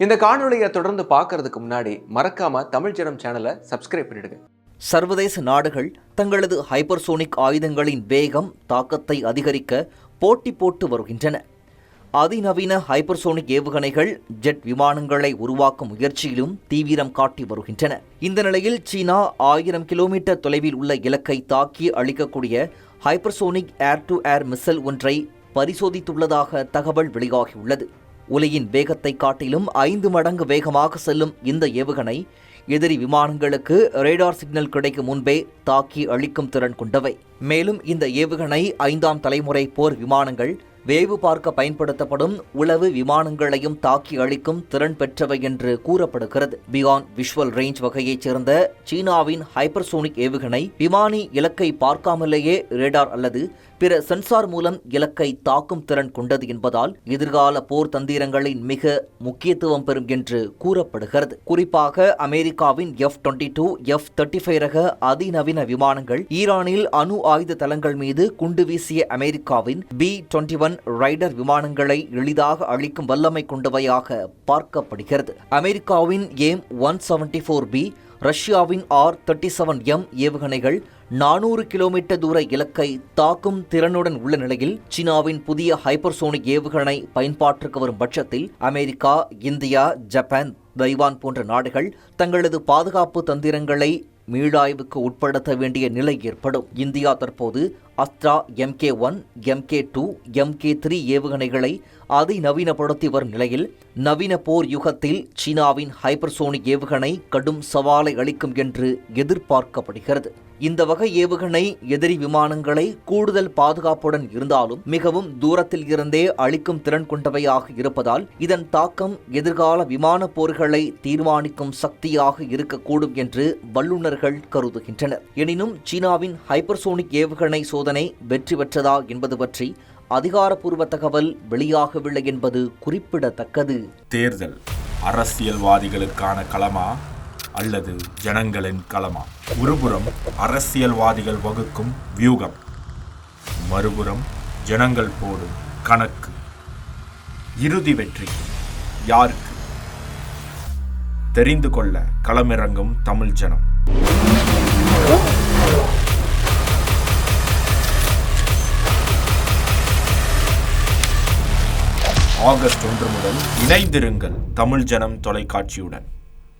இந்த காணொலியை தொடர்ந்து பார்க்கறதுக்கு முன்னாடி மறக்காம தமிழ் ஜனம் சேனலை சப்ஸ்கிரைப் பண்ணிடுங்க. சர்வதேச நாடுகள் தங்களது ஹைப்பர்சோனிக் ஆயுதங்களின் வேகம் தாக்கத்தை அதிகரிக்க போட்டி போட்டு வருகின்றன. அதிநவீன ஹைப்பர்சோனிக் ஏவுகணைகள் ஜெட் விமானங்களை உருவாக்கும் முயற்சியிலும் தீவிரம் காட்டி வருகின்றன. இந்த நிலையில் சீனா 1000 கிலோமீட்டர் தொலைவில் உள்ள இலக்கை தாக்கி அளிக்கக்கூடிய hypersonic air to air missile ஒன்றை பரிசோதித்துள்ளதாக தகவல் வெளியாகியுள்ளது. ஒலியின் வேகத்தை காட்டிலும் 5 மடங்கு வேகமாக செல்லும் இந்த ஏவுகணை எதிரி விமானங்களுக்கு ரேடார் சிக்னல் கிடைக்கும் முன்பே தாக்கி அழிக்கும் திறன் கொண்டவை. மேலும் இந்த ஏவுகணை 5ஆம் தலைமுறை போர் விமானங்கள், வேவு பார்க்க பயன்படுத்தப்படும் உளவு விமானங்களையும் தாக்கி அழிக்கும் திறன் பெற்றவை என்று கூறப்படுகிறது. பியாண்ட் விஷுவல் ரேஞ்ச் வகையைச் சேர்ந்த சீனாவின் ஹைப்பர்சோனிக் ஏவுகணை விமானி இலக்கை பார்க்காமலேயே ரேடார் அல்லது பிற சென்சார் மூலம் இலக்கை தாக்கும் திறன் கொண்டது என்பதால் எதிர்கால போர் தந்திரங்களின் மிக முக்கியத்துவம் பெறும் என்று கூறப்படுகிறது. குறிப்பாக அமெரிக்காவின் F-22, F-35 ரக அதிநவீன விமானங்கள் ஈரானில் அணு ஆயுத தளங்கள் மீது குண்டு வீசிய அமெரிக்காவின் B-21 ரைடர் விமானங்களை எளிதாக அழிக்கும் வல்லமை கொண்டவையாக பார்க்கப்படுகிறது. அமெரிக்காவின் AIM-174B, ரஷ்யாவின் R-37M ஏவுகணைகள் 400 கிலோமீட்டர் தூர இலக்கை தாக்கும் திறனுடன் உள்ள நிலையில் சீனாவின் புதிய ஹைப்பர்சோனிக் ஏவுகணை பயன்பாட்டிற்கு வரும் பட்சத்தில் அமெரிக்கா, இந்தியா, ஜப்பான், தைவான் போன்ற நாடுகள் தங்களது பாதுகாப்பு தந்திரங்களை மீளாய்வுக்கு உட்படுத்த வேண்டிய நிலை ஏற்படும். இந்தியா தற்போது அஸ்த்ரா MK1, MK2, MK3 ஏவுகணைகளை அதிநவீனப்படுத்தி வரும் நிலையில் நவீன போர் யுகத்தில் சீனாவின் ஹைப்பர்சோனிக் ஏவுகணை கடும் சவாலை அளிக்கும் என்று எதிர்பார்க்கப்படுகிறது. இந்த வகை ஏவுகணை எதிரி விமானங்களை கூடுதல் பாதுகாப்புடன் இருந்தாலும் மிகவும் தூரத்தில் இருந்தே அழிக்கும் திறன் கொண்டவையாக இருப்பதால் இதன் தாக்கம் எதிர்கால விமான போர்களை தீர்மானிக்கும் சக்தியாக இருக்கக்கூடும் என்று வல்லுநர்கள் கருதுகின்றனர். எனினும் சீனாவின் ஹைப்பர்சோனிக் ஏவுகணை சோதனை வெற்றி பெற்றதா என்பது பற்றி அதிகாரப்பூர்வ தகவல் வெளியாகவில்லை என்பது குறிப்பிடத்தக்கது. தேர்தல் அரசியல்வாதிகளுக்கான களமா அல்லது ஜனங்களின் களமா? ஒருபுறம் அரசியல்வாதிகள் வகுக்கும் வியூகம், மறுபுறம் ஜனங்கள் போடும் கணக்கு. இறுதி வெற்றி யாருக்கு? தெரிந்து கொள்ள களமிறங்கும் தமிழ் ஜனம். ஆகஸ்ட் 1 முதல் இணைந்திருங்கள் தமிழ் ஜனம் தொலைக்காட்சியுடன்.